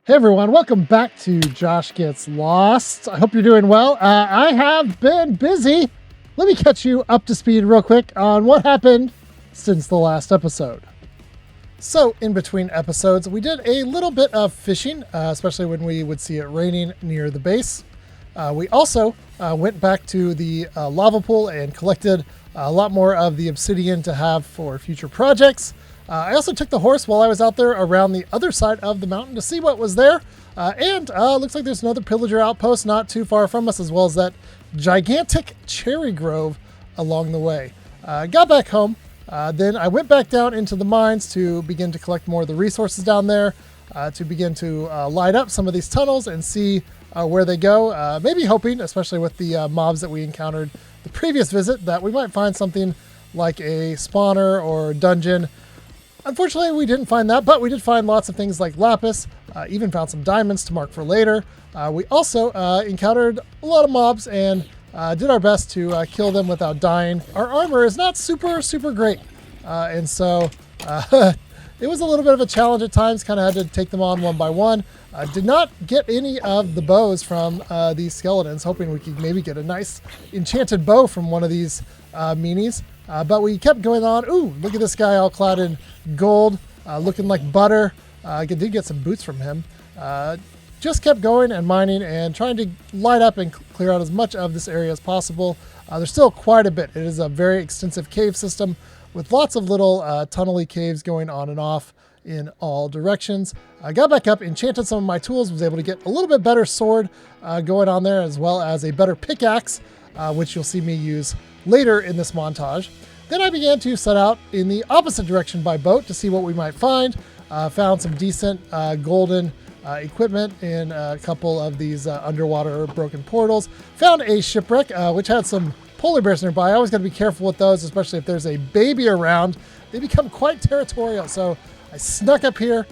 Hey everyone, welcome back to Josh Gets Lost. I hope you're doing well. I have been busy. Let me catch you up to speed real quick on what happened since the last episode. So, in between episodes, we did a little bit of fishing, especially when we would see it raining near the base. We also went back to the lava pool and collected a lot more of the obsidian to have for future projects. I also took the horse while I was out there around the other side of the mountain to see what was there. And looks like there's another pillager outpost not too far from us, as well as that gigantic cherry grove along the way. Got back home. Then I went back down into the mines to begin to collect more of the resources down there, to begin to light up some of these tunnels and see where they go. Maybe hoping, especially with the mobs that we encountered the previous visit, that we might find something like a spawner or dungeon. Unfortunately, we didn't find that, but we did find lots of things like lapis, even found some diamonds to mark for later. We also encountered a lot of mobs and did our best to kill them without dying. Our armor is not super great, and so it was a little bit of a challenge at times, kind of had to take them on one by one. Did not get any of the bows from these skeletons, hoping we could maybe get a nice enchanted bow from one of these meanies. But we kept going on. Ooh, look at this guy all clad in gold, looking like butter. I did get some boots from him. Just kept going and mining and trying to light up and clear out as much of this area as possible. There's still quite a bit. It is a very extensive cave system with lots of little tunnely caves going on and off in all directions. I got back up, enchanted some of my tools, was able to get a little bit better sword going on there, as well as a better pickaxe, which you'll see me use later in this montage. Then I began to set out in the opposite direction by boat to see what we might find. Found some decent golden equipment in a couple of these underwater broken portals. Found a shipwreck which had some polar bears nearby. I always got to be careful with those, especially if there's a baby around. They become quite territorial, so I snuck up here,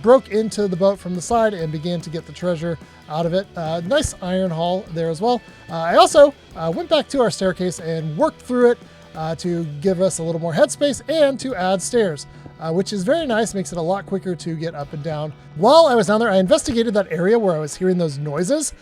broke into the boat from the side, and began to get the treasure out of it. Nice iron haul there as well. I also went back to our staircase and worked through it to give us a little more headspace and to add stairs, which is very nice, makes it a lot quicker to get up and down. While I was down there, I investigated that area where I was hearing those noises,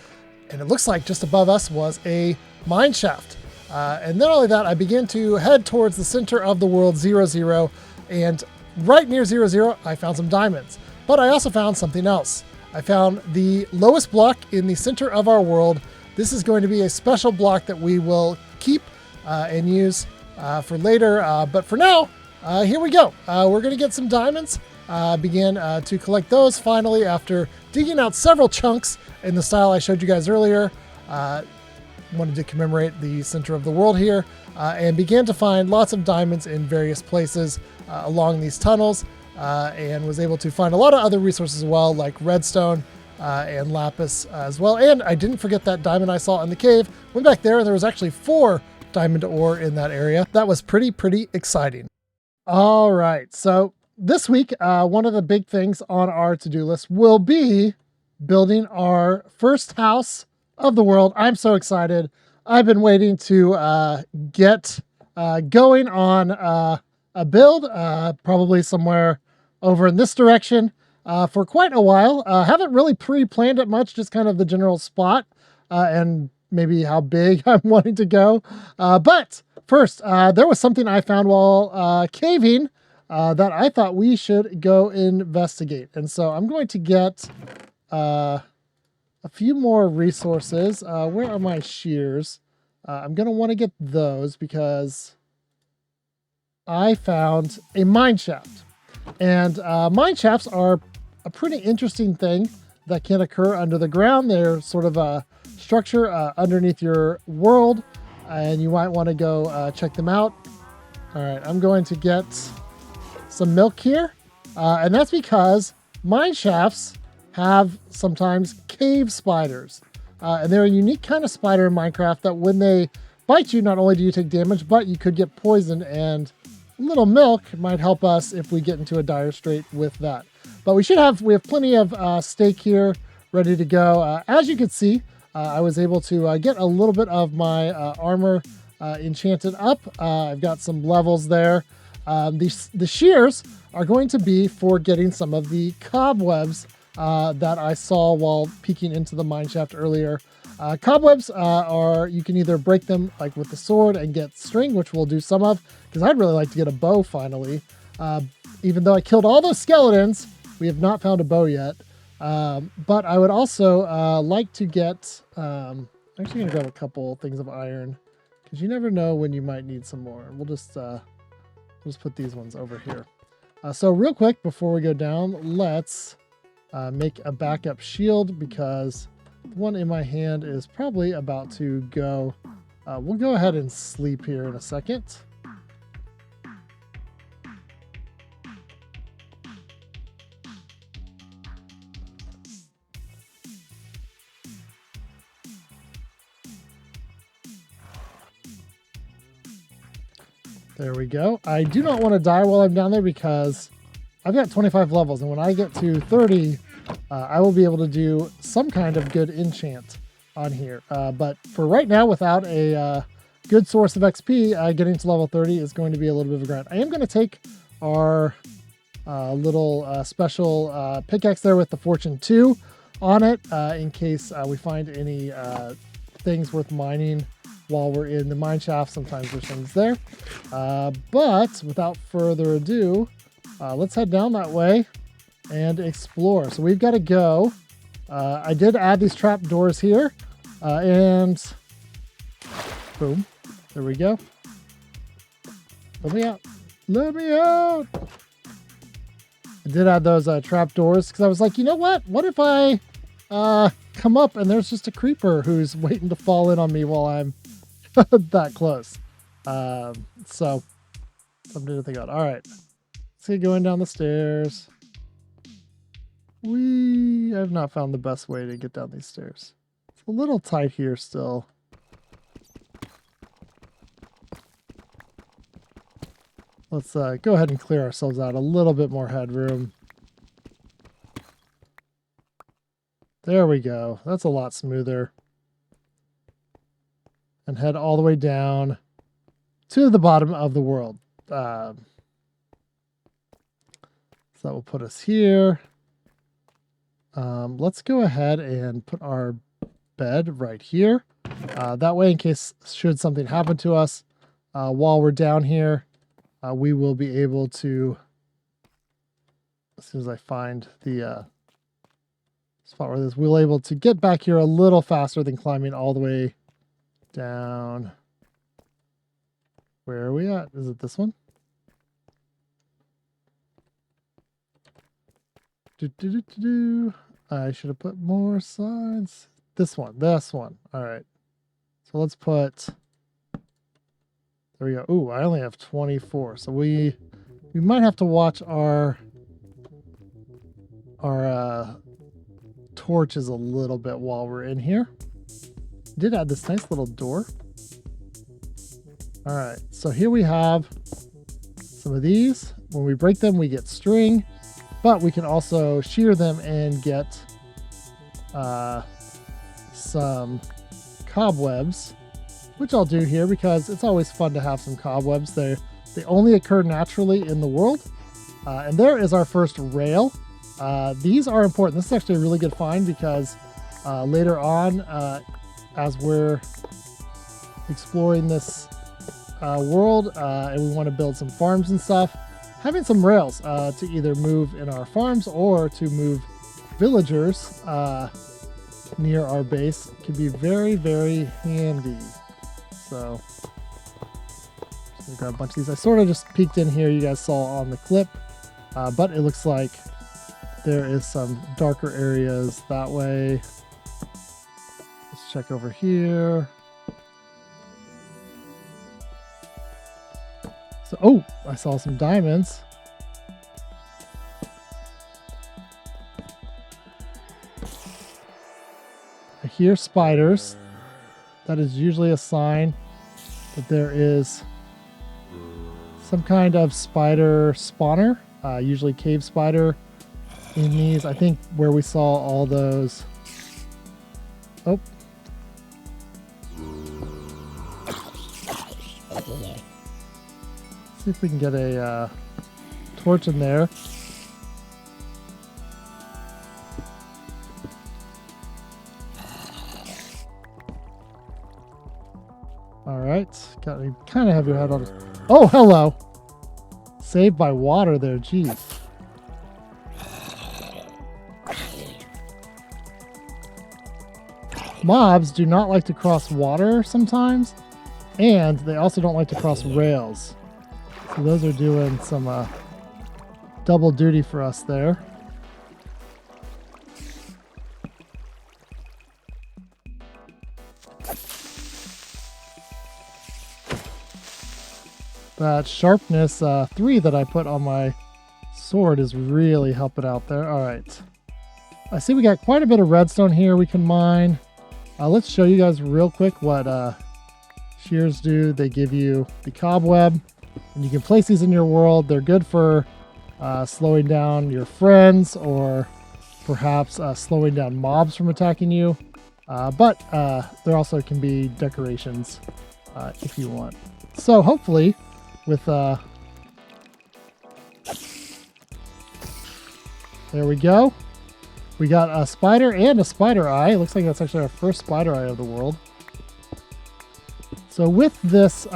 and it looks like just above us was a mine shaft. And not only that, I began to head towards the center of the world, 0-0, and right near 0-0, I found some diamonds. But I also found something else. I found the lowest block in the center of our world. This is going to be a special block that we will keep and use for later. But for now, here we go. We're going to get some diamonds. Began to collect those finally after digging out several chunks in the style I showed you guys earlier. Wanted to commemorate the center of the world here, and began to find lots of diamonds in various places along these tunnels, and was able to find a lot of other resources as well, like redstone and lapis as well. And I didn't forget that diamond I saw in the cave. Went back there and there was actually 4 diamond ore in that area. That was pretty exciting. All right, so this week, one of the big things on our to-do list will be building our first house of the world. I'm so excited. I've been waiting to get going on a build, probably somewhere over in this direction for quite a while. Haven't really pre-planned it much, just kind of the general spot and maybe how big I'm wanting to go. But first, there was something I found while caving that I thought we should go investigate. And so I'm going to get a few more resources. Where are my shears? I'm going to want to get those because I found a mine shaft. And mine shafts are a pretty interesting thing that can occur under the ground. They're sort of a structure underneath your world, and you might want to go check them out. All right, I'm going to get some milk here, and that's because mine shafts have sometimes cave spiders, and they're a unique kind of spider in Minecraft that when they bite you, not only do you take damage, but you could get poisoned, and a little milk might help us if we get into a dire strait with that. But we have plenty of steak here ready to go. As you can see, I was able to get a little bit of my armor enchanted up. I've got some levels there. The shears are going to be for getting some of the cobwebs that I saw while peeking into the mineshaft earlier. Cobwebs are, you can either break them like with the sword and get string, which we'll do some of, because I'd really like to get a bow finally. Even though I killed all those skeletons, we have not found a bow yet. But I would also like to get, I'm actually going to grab a couple things of iron, because you never know when you might need some more. We'll just put these ones over here. So real quick, before we go down, let's make a backup shield, because the one in my hand is probably about to go. We'll go ahead and sleep here in a second. There we go. I do not want to die while I'm down there because I've got 25 levels, and when I get to 30, I will be able to do some kind of good enchant on here. But for right now, without a good source of XP, getting to level 30 is going to be a little bit of a grind. I am going to take our little special pickaxe there with the Fortune 2 on it in case we find any things worth mining while we're in the mine shaft. Sometimes there's things there. But without further ado, let's head down that way and explore. So we've got to go. I did add these trap doors here, and boom, there we go. Let me out. Let me out. I did add those trap doors because I was like, you know what? What if I come up and there's just a creeper who's waiting to fall in on me while I'm that close? So something to think about. All right, let's get going down the stairs. We have not found the best way to get down these stairs. It's a little tight here still. Let's go ahead and clear ourselves out a little bit more headroom. There we go. That's a lot smoother. And head all the way down to the bottom of the world. So that will put us here. Let's go ahead and put our bed right here. That way, in case should something happen to us while we're down here, we will be able to, as soon as I find the spot where this, we'll be able to get back here a little faster than climbing all the way down. Where are we at? Is it this one? I should have put more signs. This one. All right. So let's put, there we go. Ooh, I only have 24. So we might have to watch our torches a little bit while we're in here. Did add this nice little door. All right. So here we have some of these. When we break them, we get string. But we can also shear them and get some cobwebs, which I'll do here because it's always fun to have some cobwebs. They only occur naturally in the world. And there is our first rail. These are important. This is actually a really good find because later on, as we're exploring this world and we want to build some farms and stuff, having some rails to either move in our farms or to move villagers near our base can be very, very handy. So just gonna grab a bunch of these. I sort of just peeked in here, you guys saw on the clip, but it looks like there is some darker areas that way. Let's check over here. So, oh, I saw some diamonds. I hear spiders. That is usually a sign that there is some kind of spider spawner, usually cave spider in these. I think where we saw all those. Oh. See if we can get a torch in there. All right. Got to kind of have your head on it. Oh, hello. Saved by water there. Geez. Mobs do not like to cross water sometimes, and they also don't like to cross rails. So those are doing some double duty for us there. That sharpness 3 that I put on my sword is really helping out there. All right. I see we got quite a bit of redstone here we can mine. Let's show you guys real quick what shears do. They give you the cobweb, and you can place these in your world. They're good for slowing down your friends, or perhaps slowing down mobs from attacking you. But there also can be decorations if you want. So hopefully with there we go. We got a spider and a spider eye. It looks like that's actually our first spider eye of the world. So with this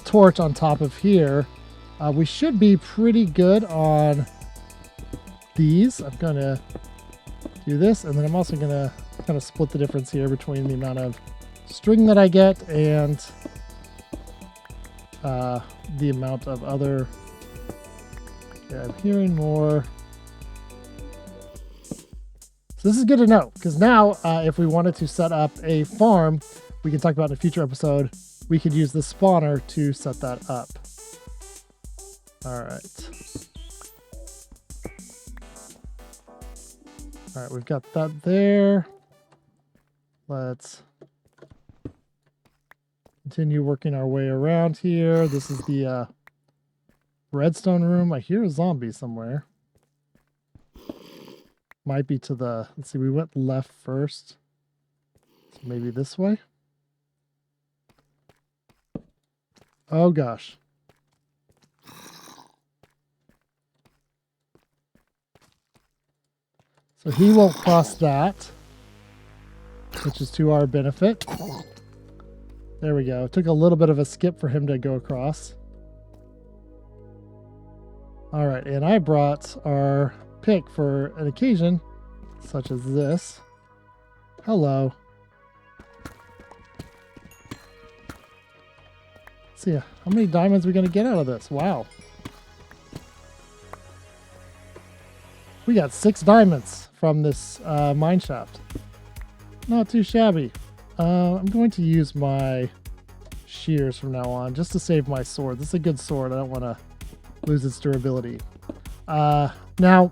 torch on top of here, we should be pretty good on these. I'm gonna do this, and then I'm also gonna kind of split the difference here between the amount of string that I get and the amount of other. Okay, I'm hearing more. So this is good to know, because now if we wanted to set up a farm, we can talk about in a future episode, we could use the spawner to set that up. All right. All right, we've got that there. Let's continue working our way around here. This is the redstone room. I hear a zombie somewhere. Might be to the, let's see, we went left first. So maybe this way. Oh gosh. So he won't cross that, which is to our benefit. There we go. It took a little bit of a skip for him to go across. All right, and I brought our pick for an occasion such as this. Hello. Let's see, how many diamonds are we going to get out of this? Wow. We got 6 diamonds from this mineshaft. Not too shabby. I'm going to use my shears from now on just to save my sword. This is a good sword. I don't want to lose its durability. Now,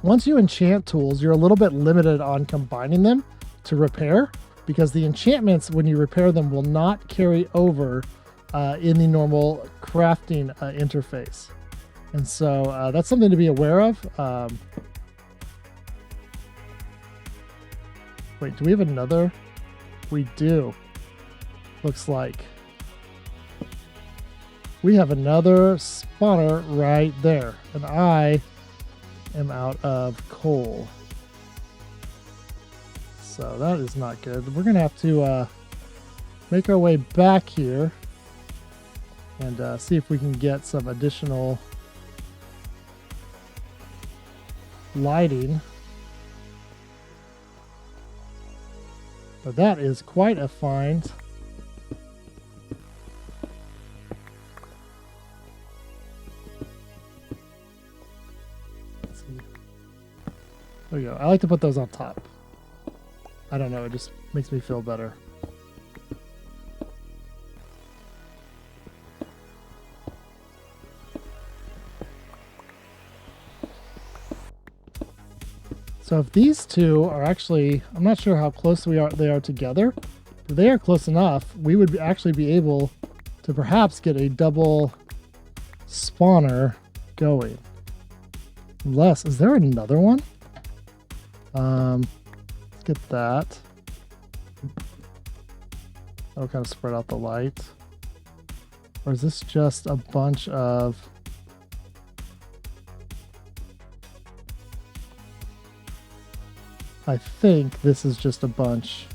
once you enchant tools, you're a little bit limited on combining them to repair, because the enchantments, when you repair them, will not carry over in the normal crafting interface. And so that's something to be aware of. Wait, do we have another? We do. Looks like we have another spawner right there, and I am out of coal. So that is not good. We're gonna have to make our way back here and see if we can get some additional lighting. But that is quite a find. Let's see. There we go. I like to put those on top. I don't know, it just makes me feel better. So if these two are actually, I'm not sure how close they are together. If they are close enough, we would actually be able to perhaps get a double spawner going. Unless, is there another one? Let's get that. That'll kind of spread out the light. Or is this just a bunch of... I think this is just a bunch.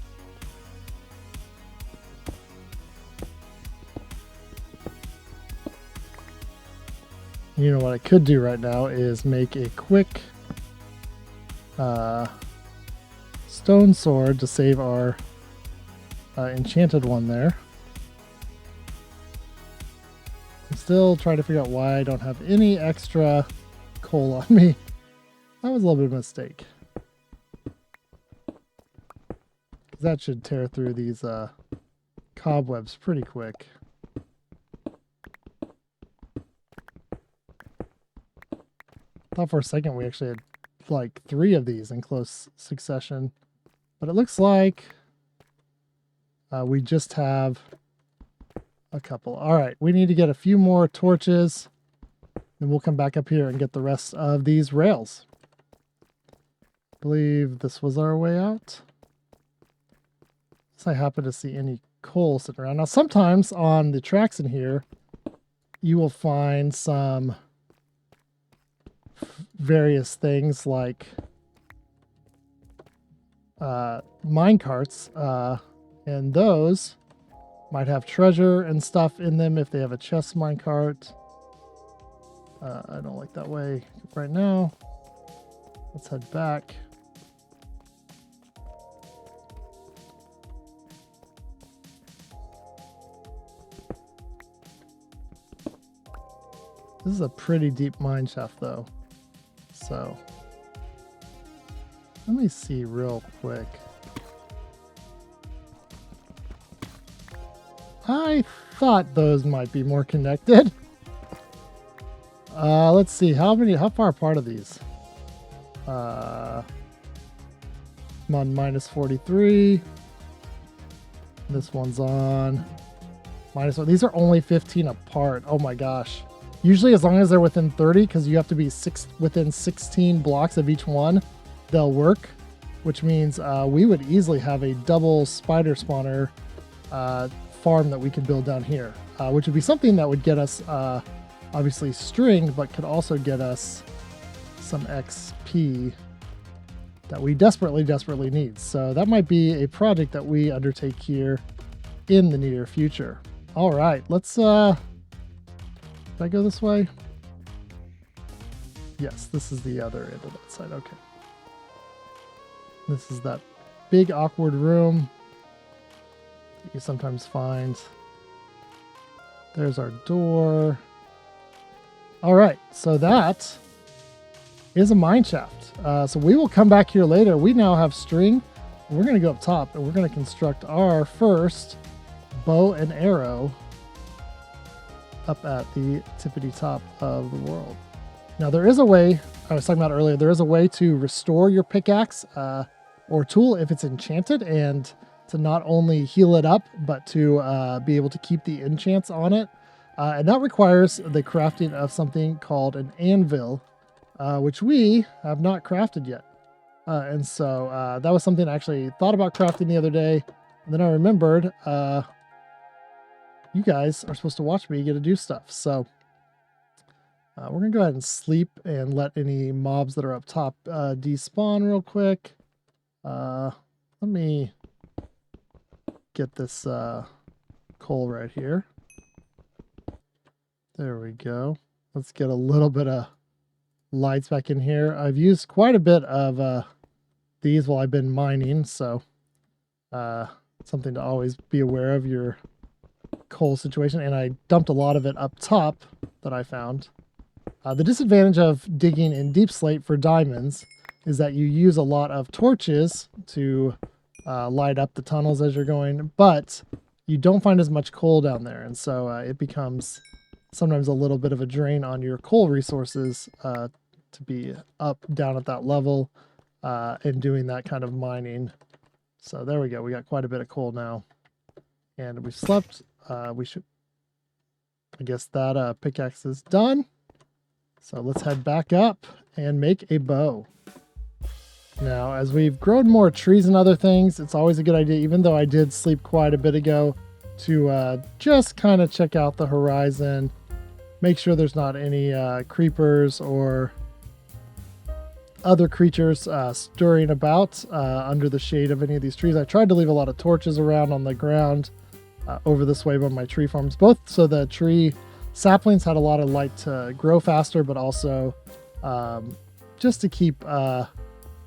You know what I could do right now is make a quick stone sword to save our enchanted one there. I'm still trying to figure out why I don't have any extra coal on me. That was a little bit of a mistake. That should tear through these cobwebs pretty quick. Thought for a second we actually had like 3 of these in close succession, but it looks like we just have a couple. All right, we need to get a few more torches, then we'll come back up here and get the rest of these rails. I believe this was our way out. Unless I happen to see any coal sitting around. Now, sometimes on the tracks in here, you will find some various things like mine carts, and those might have treasure and stuff in them if they have a chest mine cart. I don't like that way right now. Let's head back. This is a pretty deep mine shaft though. So let me see real quick. I thought those might be more connected. Let's see, how far apart are these? I'm on minus 43. This one's on minus 1. These are only 15 apart. Oh my gosh. Usually as long as they're within 30, because you have to be within 16 blocks of each one, they'll work, which means we would easily have a double spider spawner farm that we could build down here, which would be something that would get us obviously string, but could also get us some XP that we desperately need. So that might be a project that we undertake here in the near future. All right, let's did I go this way? Yes, this is the other end of that side. Okay. This is that big awkward room that you sometimes find. There's our door. All right, so that is a mine shaft. So we will come back here later. We now have string. We're going to go up top and we're going to construct our first bow and arrow up at the tippity top of the world. Now there is a way, I was talking about earlier, there is a way to restore your pickaxe or tool if it's enchanted, and to not only heal it up, but to be able to keep the enchants on it. And that requires the crafting of something called an anvil, which we have not crafted yet. And so that was something I actually thought about crafting the other day. And then I remembered you guys are supposed to watch me get to do stuff. So we're going to go ahead and sleep and let any mobs that are up top despawn real quick. Let me get this coal right here. There we go. Let's get a little bit of lights back in here. I've used quite a bit of these while I've been mining, so something to always be aware of your coal situation. And I dumped a lot of it up top that I found. The disadvantage of digging in deep slate for diamonds is that you use a lot of torches to light up the tunnels as you're going, but you don't find as much coal down there, and so it becomes sometimes a little bit of a drain on your coal resources to be down at that level and doing that kind of mining. So there we go. We got quite a bit of coal now, and we slept. We should, I guess that pickaxe is done. So let's head back up and make a bow. Now, as we've grown more trees and other things, it's always a good idea, even though I did sleep quite a bit ago, to just kind of check out the horizon, make sure there's not any creepers or other creatures stirring about under the shade of any of these trees. I tried to leave a lot of torches around on the ground over this way by my tree farms, both so the tree saplings had a lot of light to grow faster, but also just to keep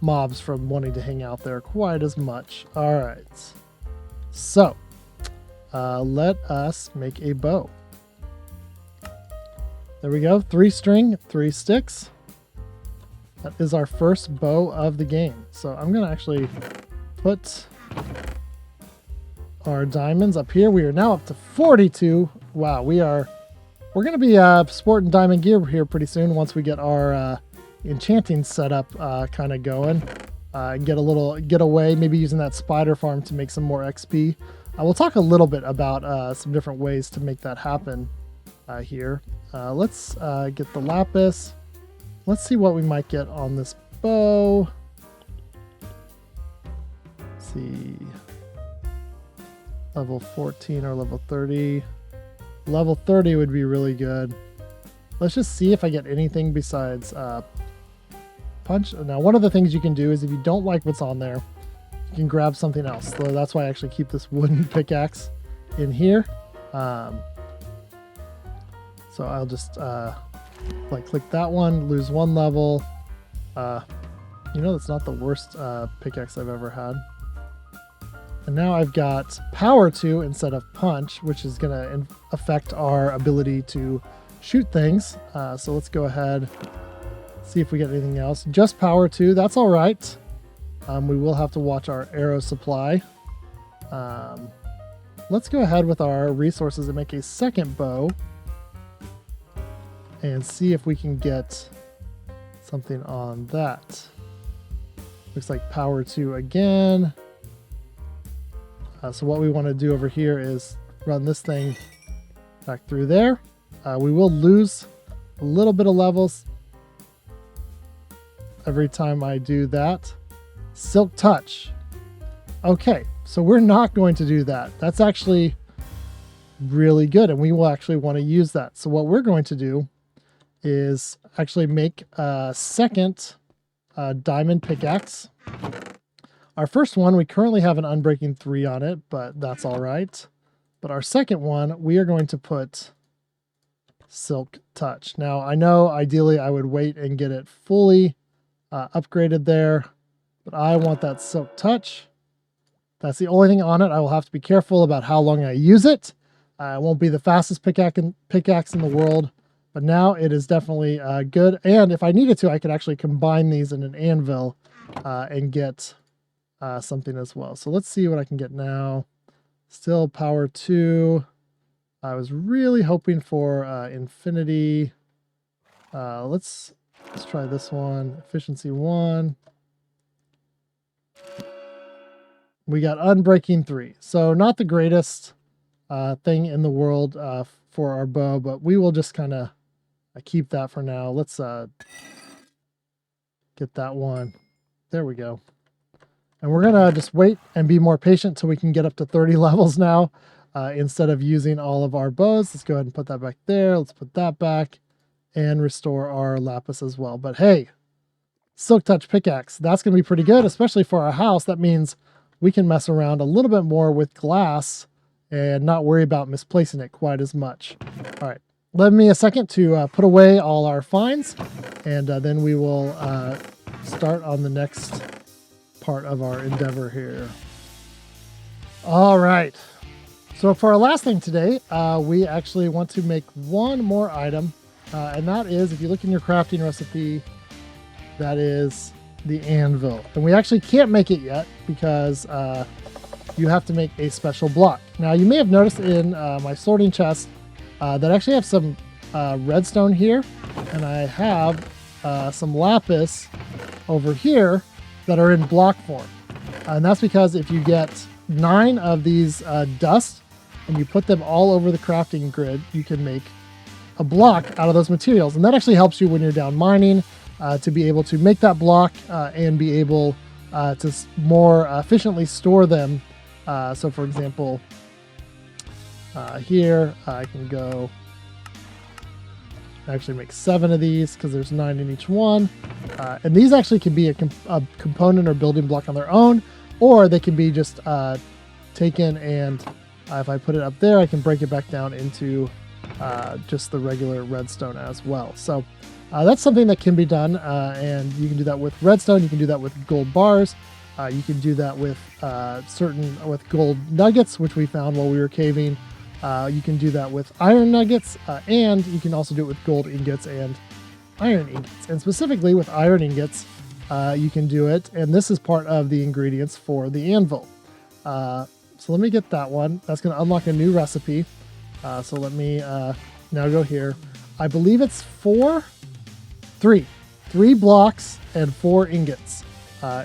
mobs from wanting to hang out there quite as much. All right, so let us make a bow. There we go. 3 string, 3 sticks. That is our first bow of the game. So I'm going to actually put our diamonds up here. We are now up to 42. Wow, we're going to be sporting diamond gear here pretty soon once we get our enchanting setup kind of going. And get a little getaway, maybe using that spider farm to make some more XP. We'll talk a little bit about some different ways to make that happen here. Let's get the lapis. Let's see what we might get on this bow. Let's see. Level 14 or level 30. Level 30 would be really good. Let's just see if I get anything besides punch. Now, one of the things you can do is if you don't like what's on there, you can grab something else. So that's why I actually keep this wooden pickaxe in here. So I'll just click that one, lose 1 level. That's not the worst pickaxe I've ever had. And now I've got power 2 instead of punch, which is going to affect our ability to shoot things. So let's go ahead, see if we get anything else. Just power 2, that's all right. We will have to watch our arrow supply. Let's go ahead with our resources and make a second bow and see if we can get something on that. Looks like power 2 again. So what we want to do over here is run this thing back through there. We will lose a little bit of levels every time I do that. Silk touch. Okay, so we're not going to do that. That's actually really good, and we will actually want to use that. So what we're going to do is actually make a second diamond pickaxe. Our first one, we currently have an unbreaking 3 on it, but that's all right. But our second one, we are going to put silk touch. Now, I know ideally I would wait and get it fully upgraded there, but I want that silk touch. That's the only thing on it. I will have to be careful about how long I use it. It won't be the fastest pickaxe in the world, but now it is definitely good. And if I needed to, I could actually combine these in an anvil and get something as well. So let's see what I can get now. Still power 2. I was really hoping for infinity. Let's try this one. Efficiency 1. We got unbreaking 3. So not the greatest thing in the world for our bow, but we will just kind of keep that for now. Let's get that one. There we go. And we're going to just wait and be more patient till we can get up to 30 levels now instead of using all of our bows. Let's go ahead and put that back there. Let's put that back and restore our lapis as well. But hey, silk touch pickaxe, that's going to be pretty good, especially for our house. That means we can mess around a little bit more with glass and not worry about misplacing it quite as much. All right, let me a second to put away all our finds, and then we will start on the next part of our endeavor here. All right, so for our last thing today, we actually want to make one more item, and that is, if you look in your crafting recipe, that is the anvil. And we actually can't make it yet because you have to make a special block. Now, you may have noticed in my sorting chest that I actually have some redstone here, and I have some lapis over here that are in block form. And that's because if you get 9 of these dust and you put them all over the crafting grid, you can make a block out of those materials. And that actually helps you when you're down mining to be able to make that block and be able to more efficiently store them. So for example, here I can go actually make 7 of these because there's 9 in each one. And these actually can be a component or building block on their own, or they can be just taken and if I put it up there, I can break it back down into just the regular redstone as well. So that's something that can be done, and you can do that with redstone. You can do that with gold bars. You can do that with with gold nuggets, which we found while we were caving. You can do that with iron nuggets, and you can also do it with gold ingots and iron ingots. And specifically with iron ingots, you can do it, and this is part of the ingredients for the anvil. So let me get that one. That's going to unlock a new recipe. So let me now go here. I believe it's three blocks and 4 ingots.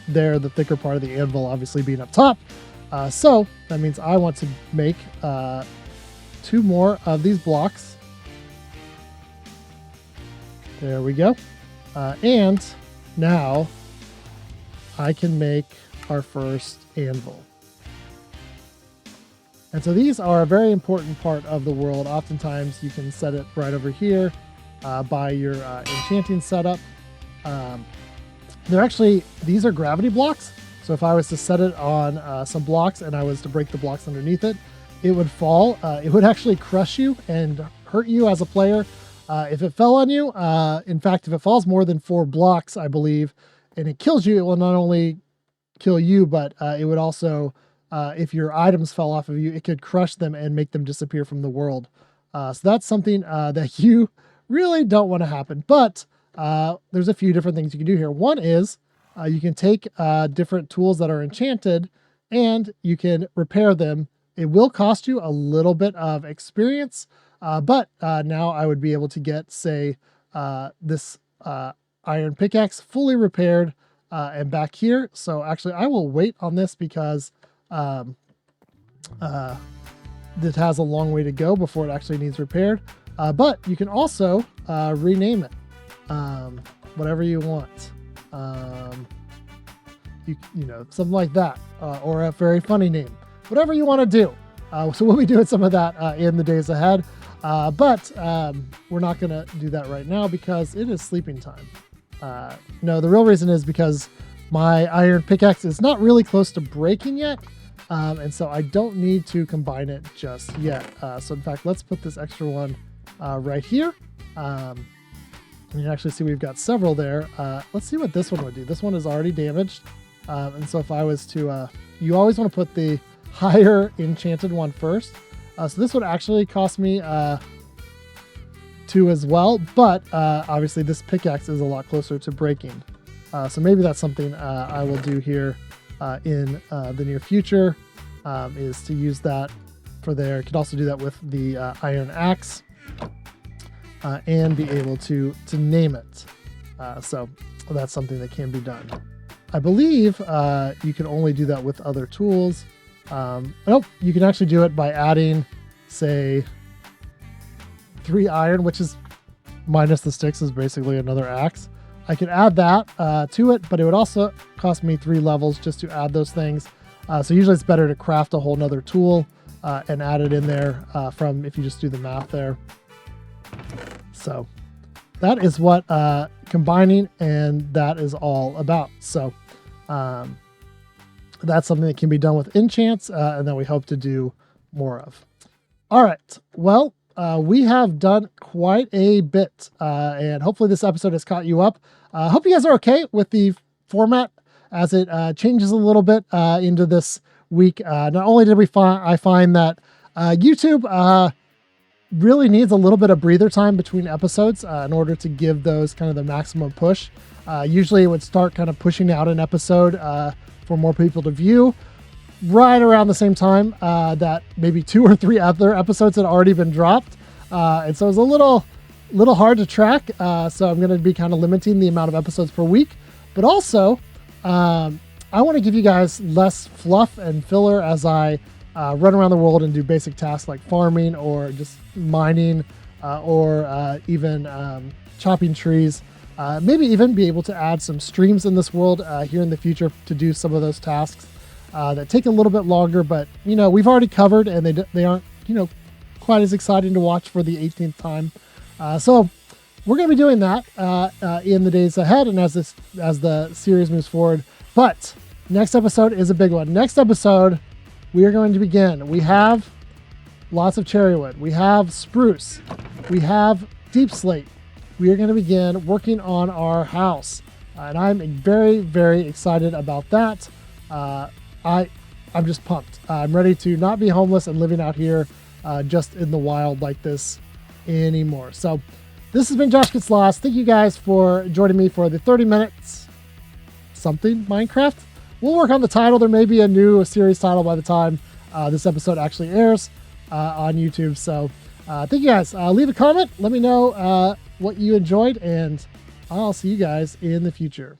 They're the thicker part of the anvil, obviously being up top. So that means I want to make 2 more of these blocks. There we go. And now I can make our first anvil. And so these are a very important part of the world. Oftentimes you can set it right over here by your enchanting setup. These are gravity blocks. So if I was to set it on some blocks and I was to break the blocks underneath it, it would fall. It would actually crush you and hurt you as a player. If it fell on you, in fact, if it falls more than 4 blocks, I believe, and it kills you, it will not only kill you, but it would also, if your items fell off of you, it could crush them and make them disappear from the world. So that's something that you really don't want to happen. But there's a few different things you can do here. One is you can take different tools that are enchanted and you can repair them. It will cost you a little bit of experience, but now I would be able to get, say, this iron pickaxe fully repaired and back here. So actually I will wait on this because it has a long way to go before it actually needs repaired. But you can also rename it whatever you want. You know, something like that, or a very funny name, whatever you want to do. So we'll be doing some of that in the days ahead. But we're not going to do that right now because it is sleeping time. No, the real reason is because my iron pickaxe is not really close to breaking yet. And so I don't need to combine it just yet. So in fact, let's put this extra one right here. You can actually see we've got several there. Let's see what this one would do. This one is already damaged. And so if I was to, you always want to put the higher enchanted one first. So this would actually cost me 2 as well, but obviously this pickaxe is a lot closer to breaking. So maybe that's something I will do here in the near future, is to use that for there. You could also do that with the iron axe and be able to name it. So that's something that can be done. I believe you can only do that with other tools. Nope, you can actually do it by adding, say, 3 iron, which is minus the sticks, is basically another axe. I could add that to it, but it would also cost me 3 levels just to add those things. So usually it's better to craft a whole nother tool and add it in there from, if you just do the math there. So that is what combining and that is all about. So that's something that can be done with enchants and that we hope to do more of. All right, well, we have done quite a bit, and hopefully this episode has caught you up. I hope you guys are okay with the format as it changes a little bit into this week. Not only did I find that YouTube really needs a little bit of breather time between episodes in order to give those kind of the maximum push. Usually it would start kind of pushing out an episode for more people to view right around the same time that maybe 2 or 3 other episodes had already been dropped. And so it was a little hard to track. So I'm going to be kind of limiting the amount of episodes per week. But also, I want to give you guys less fluff and filler as I run around the world and do basic tasks like farming or just mining or even chopping trees. Maybe even be able to add some streams in this world here in the future to do some of those tasks that take a little bit longer, but you know, we've already covered and they aren't, you know, quite as exciting to watch for the 18th time. So we're going to be doing that in the days ahead and as the series moves forward. But next episode is a big one. Next episode, we are going to begin. We have lots of cherry wood. We have spruce. We have deep slate. We are going to begin working on our house. And I'm very, very excited about that. I'm just pumped. I'm ready to not be homeless and living out here just in the wild like this anymore. So this has been Josh Gets Lost. Thank you guys for joining me for the 30 minutes something Minecraft. We'll work on the title. There may be a new series title by the time this episode actually airs on YouTube. So thank you guys. Leave a comment. Let me know what you enjoyed, and I'll see you guys in the future.